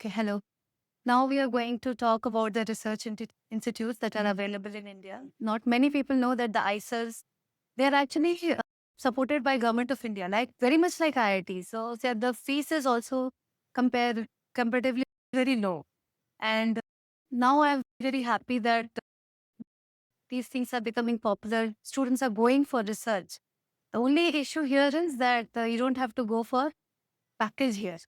Okay, hello. Now we are going to talk about the research institutes that are available in India. Not many people know that the ISERs, they are actually supported by Government of India, like very much like IIT. So the fees is also comparatively very low. And now I'm very happy that these things are becoming popular. Students are going for research. The only issue here is that you don't have to go for package here.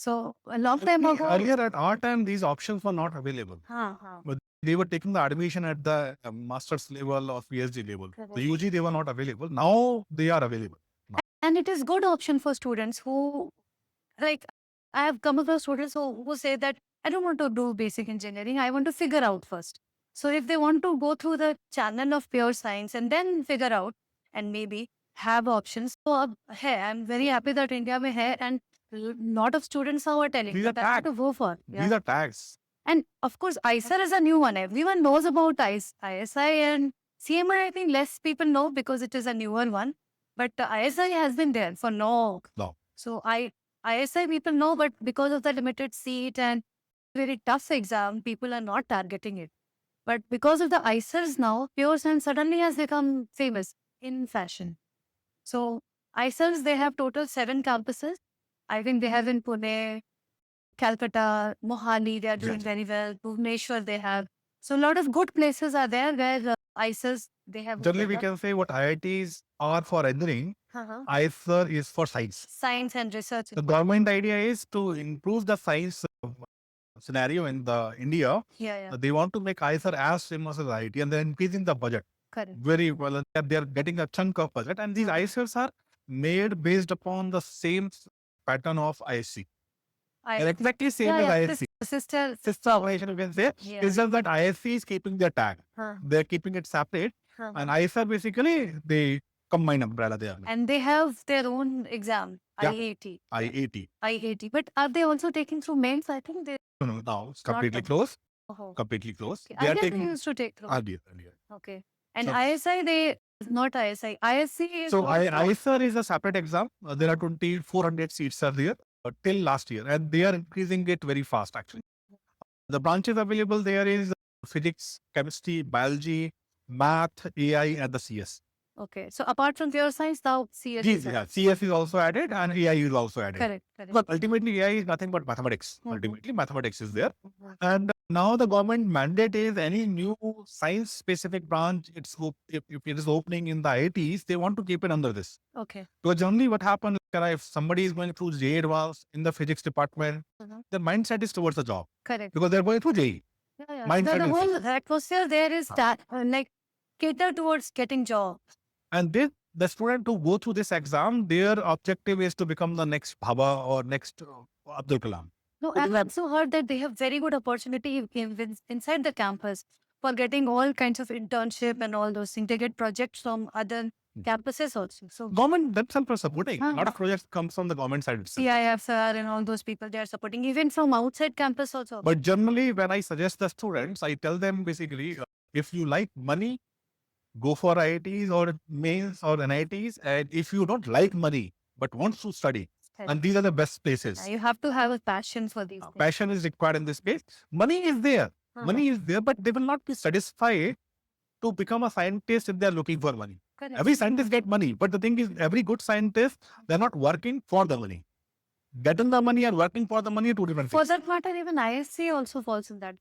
So a long time ago, Earlier at our time, these options were not available. हाँ, But they were taking the admission at the master's level or PhD level. The correct. UG, they were not available. Now they are available. And it is good option for students who, like, I have come across students who say that I don't want to do basic engineering. I want to figure out first. So if they want to go through the channel of pure science and then figure out and maybe have options. So hey, I'm very happy that India mein hai and lot of students are telling These are that I want to tags. go for. These are tags. And of course, ISER is a new one. Everyone knows about ISI and CMI. I think less people know because it is a newer one. But ISI has been there for long. No. So ISI people know, but because of the limited seat and very tough exam, people are not targeting it. But because of the ISERs now, pure science suddenly has become famous in fashion. So ISERs, they have total 7 campuses. I think they have in Pune, Calcutta, Mohali, they are doing Yes. very well. Bhubaneswar, they have. So a lot of good places are there where ISERs, they have. Generally, we can say what IITs are for engineering, Uh-huh. ISER is for science. Science and research. The government idea is to improve the science scenario in the India. Yeah. They want to make ISER as famous as IIT and they're increasing the budget Correct. very well. And they're getting a chunk of budget. And these ISERs are made based upon the same pattern of ISC. They're exactly same as ISC. Sister Organization, you can say. Yeah. It's just that ISC is keeping their tag. They're keeping it separate. And ISR basically, they combine umbrella there. And they have their own exam, Yeah. IAT. IAT. But are they also taking through mains? I think they No, now it's completely Not closed. Oh. Completely closed. Okay. They are Earlier they taking used to take through. earlier. Okay. And So- ISI, they not ISI. ISC is So also- ISR is a separate exam. There are 2,400 seats are there till last year, and they are increasing it very fast. Actually, the branches available there is physics, chemistry, biology, math, AI, and the CS. Okay. So apart from pure science, now CS. Yes, yeah, CS is also added, and AI is also added. Correct. But ultimately, AI is nothing but mathematics. Mhm. Ultimately, mathematics is there. And now the government mandate is any new science specific branch, if it is opening in the IITs, they want to keep it under this. Okay. Because generally what happens, if somebody is going through JEE Advanced in the physics department, their mindset is towards the job Correct. because they're going through JEE. Mindset The is- whole atmosphere there is like cater towards getting job. And the student to go through this exam, their objective is to become the next Bhabha or next Abdul Kalam. No, I've also heard that they have very good opportunity inside the campus for getting all kinds of internship and all those things. They get projects from other campuses also. So Government themselves are supporting. A lot Huh. of projects comes from the government side itself. CIF sir and all those people, they are supporting even from outside campus also. But generally, when I suggest the students, I tell them basically, if you like money, go for IITs or mains or NITs. And if you don't like money, but wants to study, and these are the best places. You have to have a passion for these things. Passion is required in this case. Money is there. Money is there, but they will not be satisfied to become a scientist if they are looking for money. Correct. Every scientist get money, but the thing is, every good scientist, they're not working for the money. Getting the money and working for the money are two different For things. that matter, even ISC also falls in that.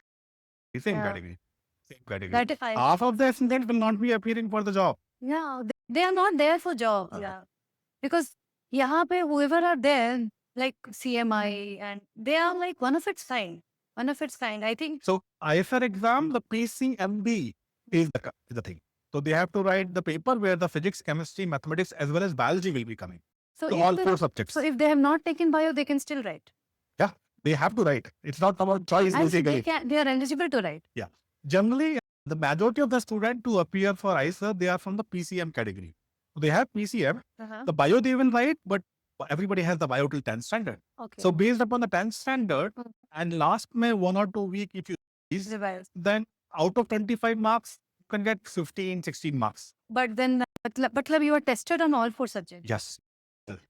Same Yeah. category. Same category. That is Half of the students will not be appearing for the job. Yeah, they are not there for job. Yeah. Because यहाँ पे whoever are there, like CMI, and they are like one of its kind. One of its kind. I think So ISR exam, the PCMB is the thing. So they have to write the paper where the physics, chemistry, mathematics, as well as biology will be coming. so. So If all they- four subjects. So if they have not taken bio, they can still write. Yeah, they have to write. It's not about choice, And basically. they are eligible to write. Generally, the majority of the students to appear for ISR, they are from the PCM category. So they have PCM. The bio they will write, but everybody has the bio till 10th standard. Okay. So based upon the 10th standard, Mhm. and last May 1 or 2 week, if you revise, Revise. then out of 25 marks, you can get 15, 16 marks. But then, but you are tested on all 4 subjects. Yes.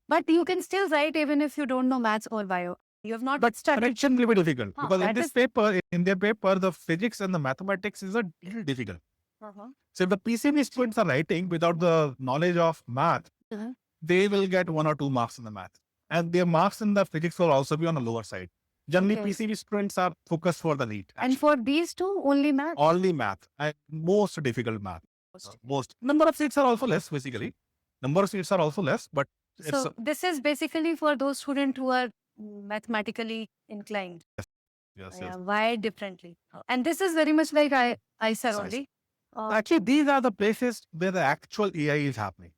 But you can still write even if you don't know maths or bio. You have not But started. correction will be difficult because in that this is- paper, in their paper, the physics and the mathematics is a little difficult. So if the PCB students are writing without the knowledge of math, they will get 1 or 2 marks in the math. And their marks in the physics will also be on the lower side. Generally, Okay. PCB students are focused for the NEET. And for these two, only math? Only math. And most difficult math. Most. Number of seats are also less, basically. Number of seats are also less, but it's So this is basically for those students who are mathematically inclined. yes. Wired differently. And this is very much like ISER Nice. only. Actually, these are the places where the actual AI is happening.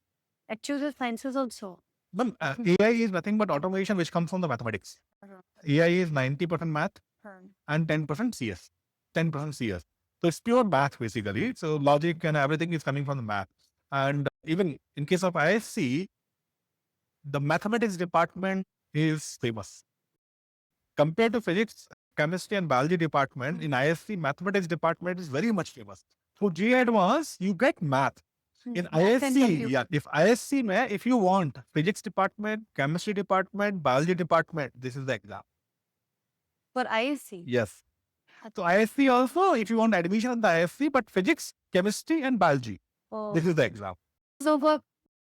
Actual sciences also. But AI is nothing but automation which comes from the mathematics. AI is 90% math and 10% CS. 10% CS. So it's pure math basically. So logic and everything is coming from the math. And even in case of ISC, the mathematics department is famous. Compared to physics, chemistry and biology department, in ISC, mathematics department is very much famous. For G Advanced, you get math. In ISC, yeah, if ISC mein, if you want physics department, chemistry department, biology department, this is the exam. For ISC? Yes. So ISC also, if you want admission in the ISC, but physics, chemistry and biology, this is the exam. So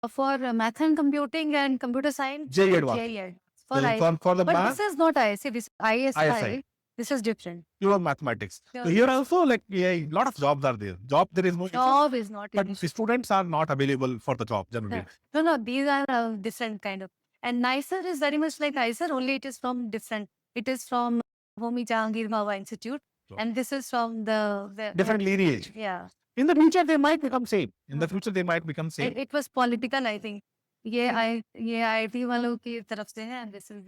for math and computing and computer science? JEE Advanced. For the but math, this is not ISC, this is ISI. This is different. pure mathematics. Pure So here also, like, a lot of jobs are there. There is no Job is not but an issue. students are not available for the job generally. No, these are different kind of. And NICER is very much like ISER, only it is from different. It is from Homi Jahangir Bhabha Institute. So, And this is from the different lineage. Yeah. In the future, they might become same. In the future, they might become same. It was political, I think. ये IIT वालों की तरफ से है, and this is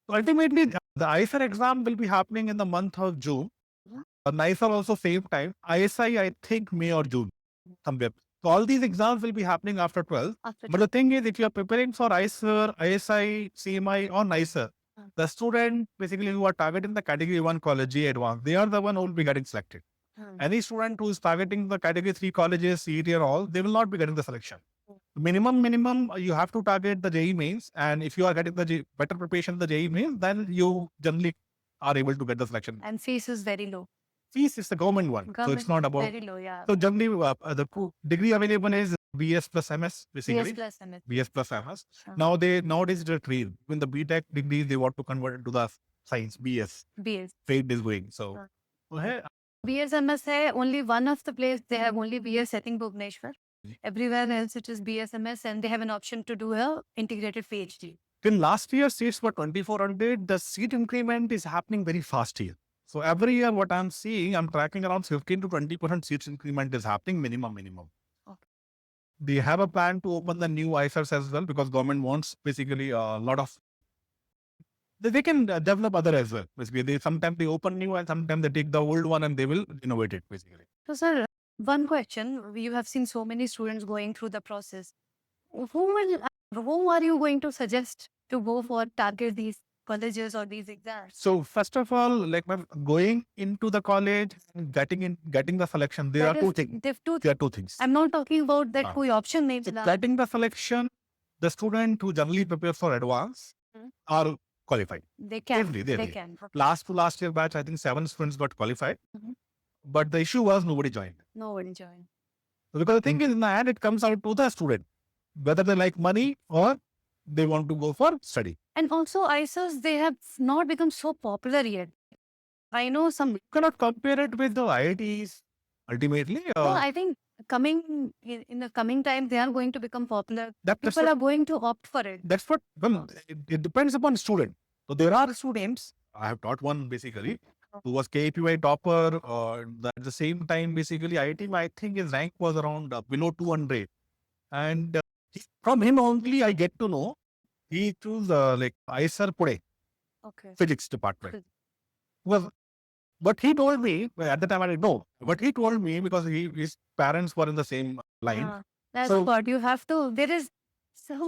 So ultimately, the ISR exam will be happening in the month of June. NICER also same time. ISI, I think May or June, somewhere. So all these exams will be happening after 12. But the thing is, if you are preparing for ISR, ISI, CMI or NICER, the student basically who are targeting the category 1 college, G Advanced, they are the one who will be getting selected. Any student who is targeting the category 3 colleges, CET and all, they will not be getting the selection. Minimum, you have to target the JEE mains, and if you are getting the better preparation in the JEE mains, then you generally are able to get the selection. And fees is very low. Fees is the government one, so it's not about. Very low, yeah. So generally, the degree available is BS plus MS, basically. BS plus MS. BS plus MS. Nowadays the trade. When the BTech degrees, they want to convert it to the science BS. Trade is going. So. BS MS hai only one of the place they have only BS, I think Bhubaneswar. Everywhere else it is BSMS, and they have an option to do a integrated PhD. Till last year, seats were 2,400. The seat increment is happening very fast here. So every year, what I'm seeing, I'm tracking around 15 to 20% seats increment is happening minimum. Okay. They have a plan to open the new ISRs as well, because government wants basically a lot of. They can develop other as well. Basically, sometimes they open new and sometimes they take the old one and they will innovate it basically. So sir, one question, you have seen so many students going through the process. Whom are you going to suggest to go for target these colleges or these exams? So first of all, like going into the college and getting the selection, there are two things. There are two things. I'm not talking about that koi option names. Getting the selection, the student who generally prepares for advance are qualified. They can. Last year batch, I think 7 students got qualified. But the issue was nobody joined. Because the thing is, in the end, it comes out to the student, whether they like money or they want to go for study. And also ISOs, they have not become so popular yet. I know some. You cannot compare it with the IITs ultimately. No, I think in the coming time, they are going to become popular. People are going to opt for it. That's what, well, it depends upon student. So there are students, I have taught one basically, who was KPY topper, at the same time, basically, IIT, I think his rank was around below 200. And from him only, I get to know, he chose like ISR Pune, physics department. But he told me, at the time I didn't know, but he told me because his parents were in the same line. That's what you have to, there is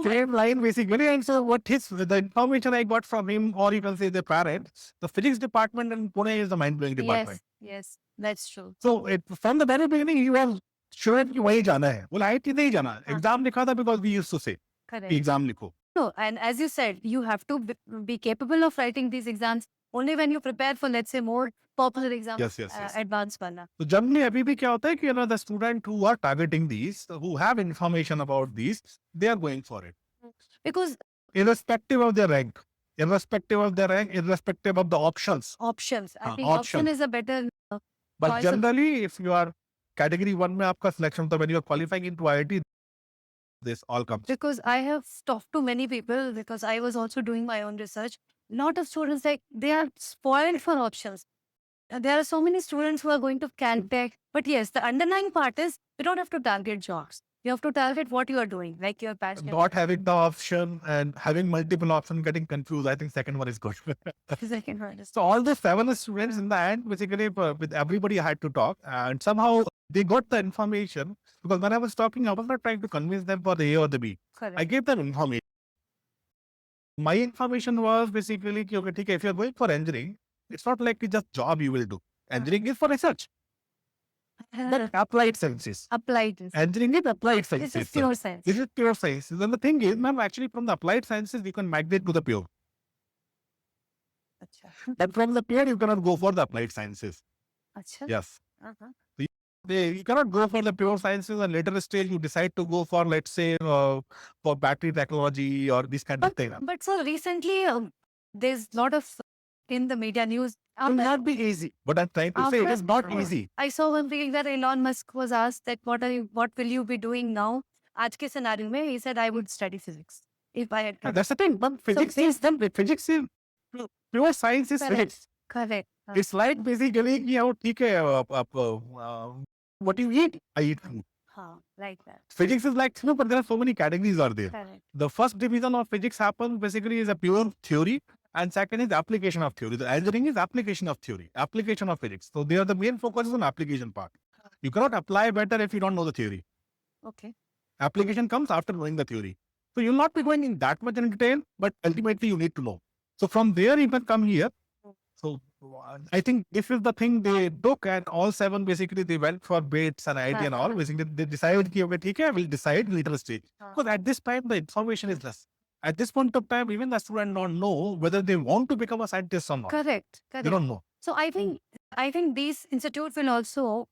same line basically. And so the information I got from him, or you can say the parents, the physics department in Pune is the mind-blowing department. Yes, that's true. So from the very beginning, he was sure कि वही जाना है. बोला IIT नहीं जाना. Exam लिखा था because we used to say, exam लिखो. No, and as you said, you have to be capable of writing these exams only when you prepare for, let's say, more popular exams, Yes. advanced one. So generally अभी भी क्या होता है कि the student who are targeting these, who have information about these, they are going for it. Because Irrespective of their rank, irrespective of the options. options, I think Options. option is a better But choice of- generally, if you are category 1 में आपका selection, तो when you are qualifying into IIT, this all comes. because I have talked to many people because I was also doing my own research. Lot of students like they are spoiled for options. There are so many students who are going to Caltech, but yes, the underlying part is you don't have to target jobs. You have to target what you are doing, like your passion. Not having the option and having multiple options, getting confused. I think second one is good. Second one is So all the 7 students in the end, basically with everybody I had to talk, and somehow they got the information, because when I was talking, I was not trying to convince them for the A or the B. correct. I gave them information. My information was basically, कि, okay, ठीक है, if you're going for engineering, it's not like just job you will do. Engineering is for research. But applied sciences. Applied. Engineering is applied This sciences. is pure science. This is pure science. And the thing is, ma'am, actually from the applied sciences, you can migrate to the pure. Acha. And from the pure, you cannot go for the applied sciences. Acha. Yes. Uh-huh. You cannot go for the pure sciences, and later stage you decide to go for, let's say, for battery technology or this kind of thing. But so recently, there's a lot of in the media news. It will not be easy. But I'm trying to say it is not easy. I saw one thing that Elon Musk was asked that what will you be doing now? आज के scenario में, he said I would study physics if I had. That's the thing. But physics is pure science is Correct. physics. Correct. It's like basically कि यार ठीक है, what you eat, I eat food. Like that. Physics is like, but there are so many categories are there. Correct. The first division of physics happens basically is a pure theory, and second is application of theory. The engineering is application of theory, application of physics. So they are the main focus is on application part. You cannot apply better if you don't know the theory. Okay. Application comes after knowing the theory. So you'll not be going in that much in detail, but ultimately you need to know. So from there you can come here. So I think this is the thing they took, and all 7 basically they went for baits and IT and all. Basically they decided कि okay, ठीक है, we'll decide later stage. Because at this time the information is less. At this point of time, even the student don't know whether they want to become a scientist or not. Correct. They don't know. So I think these institutes will also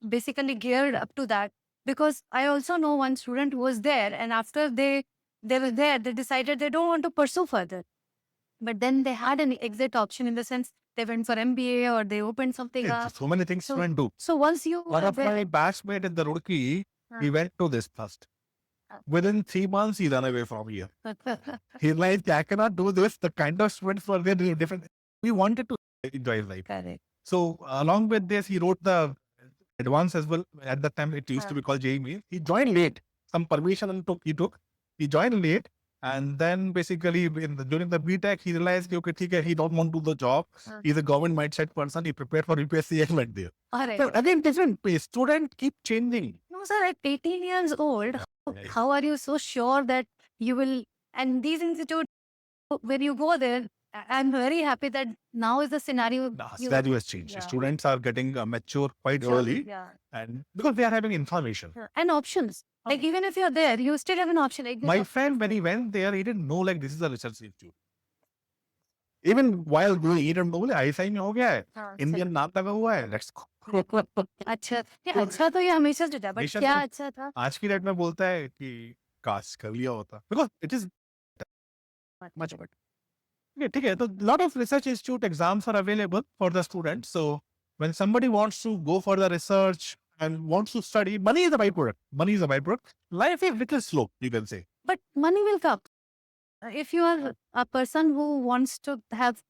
basically geared up to that, because I also know one student who was there, and after they were there, they decided they don't want to pursue further. But then they had an exit option, in the sense they went for MBA or they opened something up. So many things students do. So once you One of my batchmate in the Roorkee, he went to this first. Within 3 months, he ran away from here. He's like, I cannot do this. The kind of students were there different. We wanted to enjoy life. Correct. So along with this, he wrote the advance as well. At that time, it used to be called JEE. He joined late. Some permission he took. He joined late. And then basically during the BTech, he realized, okay, ठीक है, he don't want to do the job. He's a government mindset person. He prepared for UPSC and went there. Alright. So again, different pace. Students keep changing. No, sir, at 18 years old, how are you so sure that you will? And these institutes, when you go there, I'm very happy that now is the scenario. Scenario has changed. Yeah. Students are getting mature quite early, Yeah. and because they are having information. And options. Like even if you're there, you still have an option. Like My friend, when he went there, he didn't know like this is a research institute. Even while going, he didn't know like ISI में हो गया है, Indian नाम लगा हुआ है. Let's go. अच्छा, अच्छा तो ये हमेशा से था, but हमेशा क्या तो- अच्छा था? आज की डेट में बोलता है कि काश कर लिया होता. Because it is much better. Okay, ठीक है. So lot of research institute exams are available for the students. So when somebody wants to go for the research and wants to study, money is a byproduct. Money is a byproduct. Life is little slow, you can say. But money will come. If you are a person who wants to have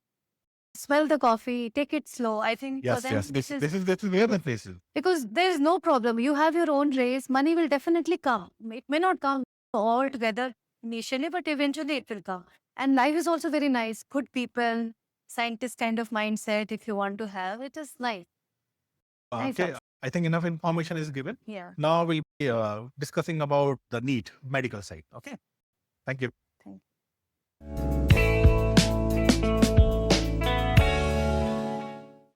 smell the coffee, take it slow. I think for Yes, them, yes. This is where the place is. because there is no problem. You have your own race. Money will definitely come. It may not come all together initially, but eventually it will come. And life is also very nice. Good people, scientist kind of mindset. If you want to have, it is nice. Nice Okay, option. I think enough information is given. Yeah. Now we'll be discussing about the NEET medical side. Okay. Thank you. Thank you.